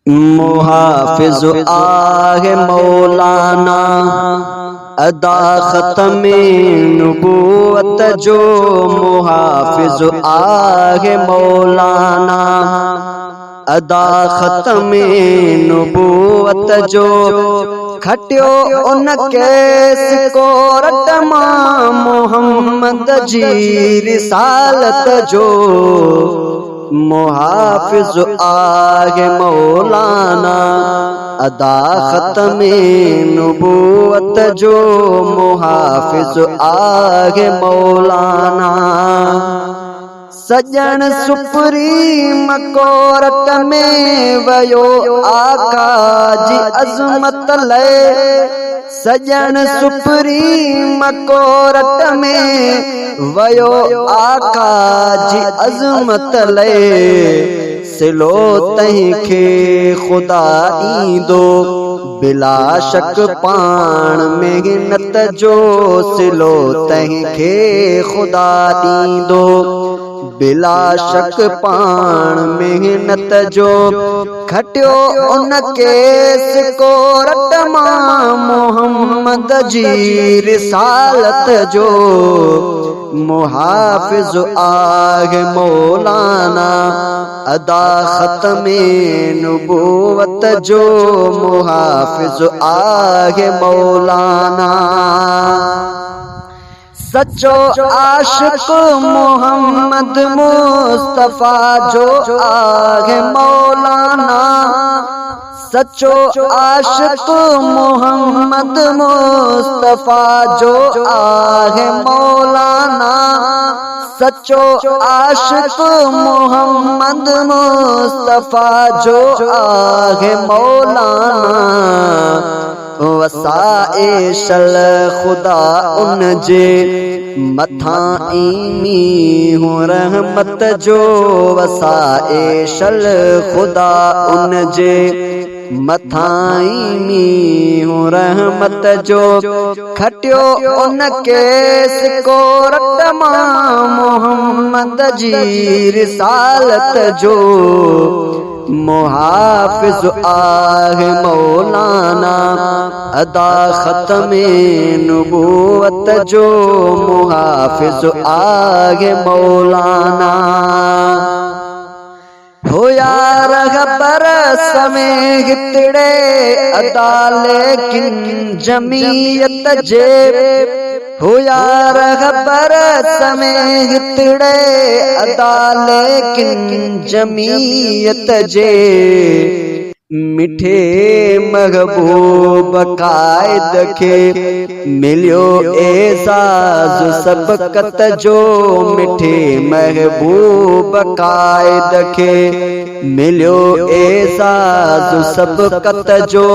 मुहाफिज आहे मौलाना अदा ख़त्मे नबूवत जो। मुहाफिज आहे मौलाना अदा ख़त्मे नबूवत जो। खटियो उन केस कोरट मां मोहम्मद जी रिसालत जो। मुहाफिज आहे मौलाना अदा ख़त्मे नबूवत जो। मुहाफिज आहे मौलाना सजन सुप्रीम कोरट में वयो आका जी अज़मत ले। सजन सुप्रीम कोरट में वयो आका जी अज़मत ले। सिलो तंहिंखे ख़ुदा ईंदो बिला शक पाण मेहनत जो। सिलो तंहिंखे ख़ुदा ईंदो बिला शक पाण मेहनत जो। खटियो उन केस कोरट मां मोहम्मद जी रिसालत जो। मुहाफिज आहे मौलाना अदा ख़त्मे नबूवत जो। मुहाफिज आहे मौलाना सच्चो आशिक मोहम्मद मुस्तफा जो आहे मौलाना। सच्चो आशिक मोहम्मद मुस्तफा जो आहे मौलाना। सच्चो आशिक मोहम्मद मुस्तफा जो आहे मौलाना। वसाइशल खुदा उन जे मथां ईमी हूं रहमत जो। वसाइशल खुदा उन जे मथां ईमी हूं रहमत जो। खटियो उन केस कोरट मां मोहम्मद जी रिसालत जो। मुहाफिज आहे मौलाना अदा ख़त्मे नबूवत जो। मुहाफिज आहे मौलाना होया रहबर समय हितड़े अदा लेकिन जमीयत जे। होया रहबर समय हितड़े अदा लेकिन जमीयत जे। मिठे महबूब कायद खे मिलियो एज़ाज़ सबक़त जो। मिठे महबूब कायद खे मिलियो एज़ाज़ सबक़त जो।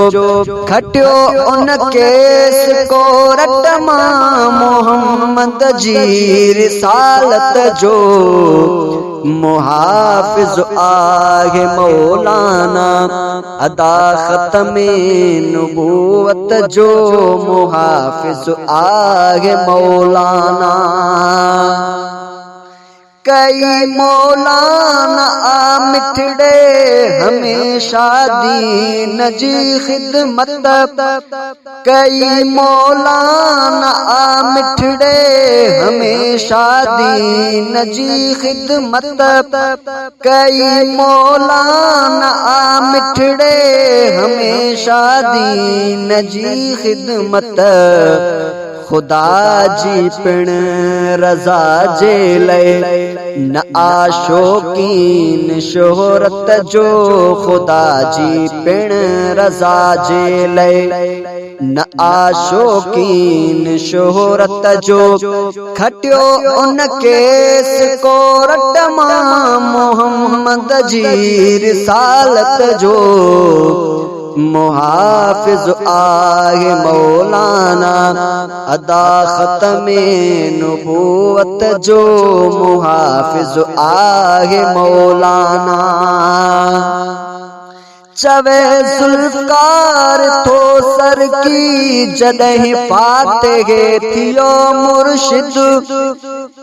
खटियो उन केस कोरट मां मोहम्मद जी रिसालत जो। मुहाफिज आहे मौलाना अदा ख़त्मे नबूवत जो। मुहाफिज आहे मौलाना कई मौलाना आ मिठड़े हमेशा दीन जी खिदमत। कई मौलाना आ मिठड़े हमेशा दीन जी खिदमत। कई मौलाना आ मिठड़े हमेशा दीन जी खिदमत। खुदा जी पिण रज़ा जे लए न आशोकीन शोहरत जो। खुदा जी पिण रज़ा जे लए न आशोकीन शोहरत जो। खटियो उन केस कोरट मां मोहम्मद जी रिसालत जो। मुहाफिज आहे मौलाना अदा ख़त्मे नबूवत जो। मुहाफिज आहे मौलाना चवे ज़ुल्फ़कार थो सर की जॾहिं फातिह थियो मुर्शिद।